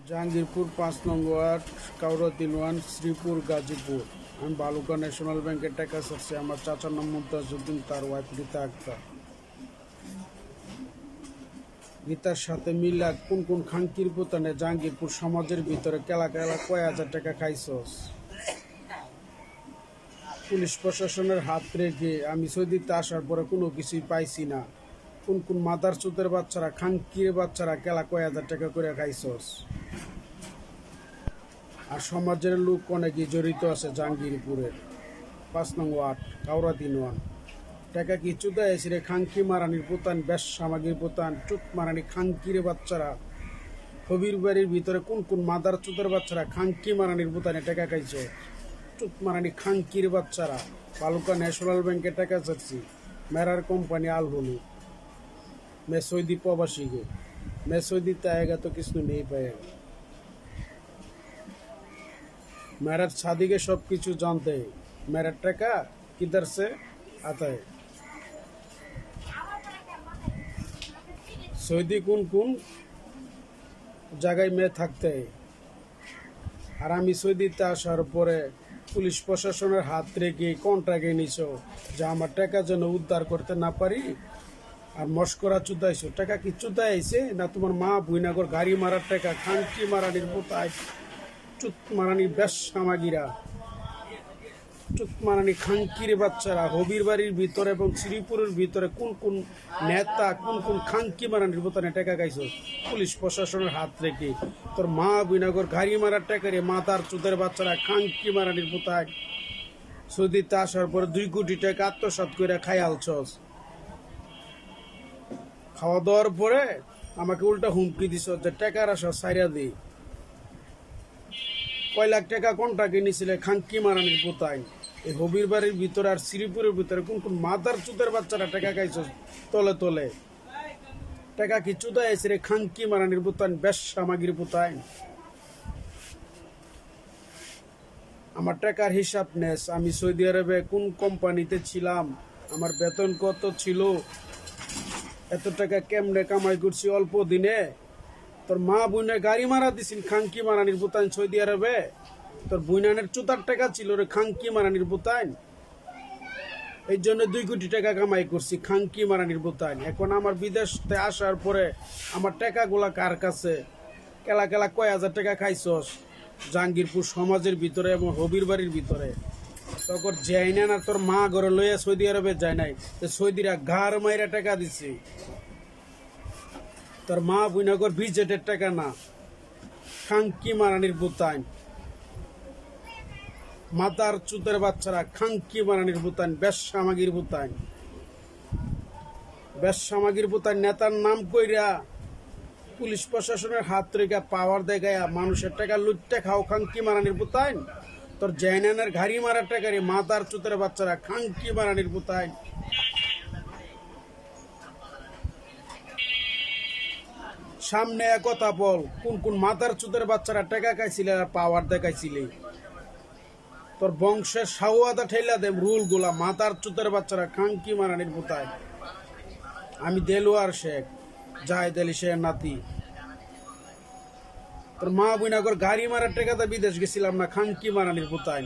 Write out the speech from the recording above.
জাহাঙ্গীরপুর ৫ নং word, কাউরা ৩ one, Sreepur, Gazipur. আমি বালুকা national ব্যাংকের টাকা চাচ্ছি। আমার চাচার নাম মুমতাজউদ্দিন, তার ওয়াইফ রীতা আক্তার। রীতার সাথে মিল্লা কোন কোন খাঙ্কির পোতানে জাহাঙ্গীরপুর সমাজের ভিতরে কেলা কেলা কয় হাজার টাকা খাইছস। পুলিশ প্রশাসনের হাত রেখে আমি সৌদিতে আসার পরে কোনো কিছুই পাইছি না। কোন কোন মাদার চোতের বাচ্চারা, খাঙ্কির বাচ্চারা কেলা কয় হাজার টাকা করে খাইছস। আর সমাজের লোক অনেকেই জড়িত আছে জাহাঙ্গীরপুরের ৫ নং ওয়ার্ড, কাউরা ৩ ওয়ান। টাকা কি চুদাই আছে রে খাঙ্কি মারানির পোতান, বেশ সামাগির পোতান, টুক মারানি খাঙ্কির বাচ্চারা। হবির বাড়ির ভিতরে কোন কোন মাদার চোতের বাচ্চারা খাঙ্কি মারানির পোতানে টাকা খাইছে। টুক মারানি খাঙ্কির বাচ্চারা। বালুকা ন্যাশনাল ব্যাংকে টাকা চাচ্ছি। মেরার কোম্পানি আল হলু मैं सऊदी प्रवासी हूँ। मैं सऊदी आएगा तो किसने नहीं पाएगा। मेरा शादी के सब कुछ जानते हैं। मेरा टका किधर से आता है। सऊदी कौन कौन जगह में থাকতে है। আর আমি সৌদিতে আসার পরে পুলিশ প্রশাসনের হাত রেখে কন্ট্রাক্টে নিছো যে আমার টাকা যেন উদ্ধার করতে না পারি। আর মস্করা চুদাইছো। টাকা কি চুদাই আইছে না তোমার মা বুইনাগর গাড়ি মারার টাকা, খাঙ্কি মারানির পোতায়, চুত মারানি বেশ সামাগিরা, চুত মারানি খাঙ্কির বাচ্চারা। হবির বাড়ির ভিতরে এবং শ্রীপুরের ভিতরে কোন কোন নেতা, কোন কোন খাঙ্কি মারানির পোতানে টাকা খাইছো পুলিশ প্রশাসনের হাত রেখে। তোর মা বুইনাগর গাড়ি মারার টাকা রে মাতার চুদের বাচ্চারা, খাঙ্কি মারানির পোতায়। সৌদিতে আসার পরে ২ কোটি টাকা আত্মসাৎ করে খাই আলছস। খাওয়া দাওয়ার পরে আমাকে উল্টা হুমকি দিছ যে টাকার আশা সাইরা দিই। কয় লাখ টাকা কন্ট্রাক্টে নিছিলে খাঙ্কি মারানির পোতায়। এই হবির বাড়ির ভিতরে আর শ্রীপুরের ভিতরে কোন কোন মাদার চুদের বাচ্চারা টাকা খাইছ তলে তলে। টাকা কি চুদাই আছে রে খাঙ্কি মারানির পোতায়, বেশ সামাগির পোতায়। আমার টাকার হিসাব নেস। আমি সৌদি আরবে কোন কোম্পানিতে ছিলাম, আমার বেতন কত ছিল, এত টাকা কেমনে কামাই করছি অল্প দিনে। তোর মা বুইনে গাড়ি মারা দিছিস খাঙ্কি মারানির পোতাইন সৌদি আরবে। তোর বুইনানের চুতার টাকা ছিল রে খাঙ্কি মারানির পোতাইন। এই জন্য ২ কোটি টাকা কামাই করছি খাঙ্কি মারানির পোতাইন। এখন আমার বিদেশে আসার পরে আমার টাকাগুলা কার কাছে, কেলা কেলা কয় হাজার টাকা খাইছস জাহাঙ্গীরপুর সমাজের ভিতরে এবং হবির বাড়ির ভিতরে। তখন যাই না তোর মা ঘরে লইয়া সৌদি আরবে যায় নাই, সৌদিরা ঘাড় মাইরা টাকা দিছে। তোর মা বুইনাগর ভিজেটের টাকা না, খাঙ্কি মারানির পোতাইন, মাতার চুতের বাচ্চারা, খাঙ্কি মারানির পোতাইন, বেশ সামাগির পোতাইন। বেশ সামাগির পোতাইন নেতার নাম কইরা পুলিশ প্রশাসনের হাত রেখা পাওয়ার দেখায়া মানুষের টাকা লুটতে খাও খাঙ্কি মারানির পোতাইন। তোর জैनाনের ঘাড়ি মারার টাকা রে মাতার চুতের বাচ্চারা, খাঙ্কি মারানির পোতাইন। সামনে একথা বল, কোন কোন মাতার চুতের বাচ্চারা টাকা খাইছিলে আর পাওয়ার দেখাইছিলে। তোর বংশের সাউয়াদা ঠেলা দেব রুল গুলা, মাতার চুতের বাচ্চারা, খাঙ্কি মারানির পোতায়। আমি দেলোয়ার শেখ, জাহেদ আলী শেখের নাতি। তোর মা বুইনাগর গাড়ি মারার টাকাতে বিদেশ গেছিলাম না, খাঙ্কি মারানির পোতায়।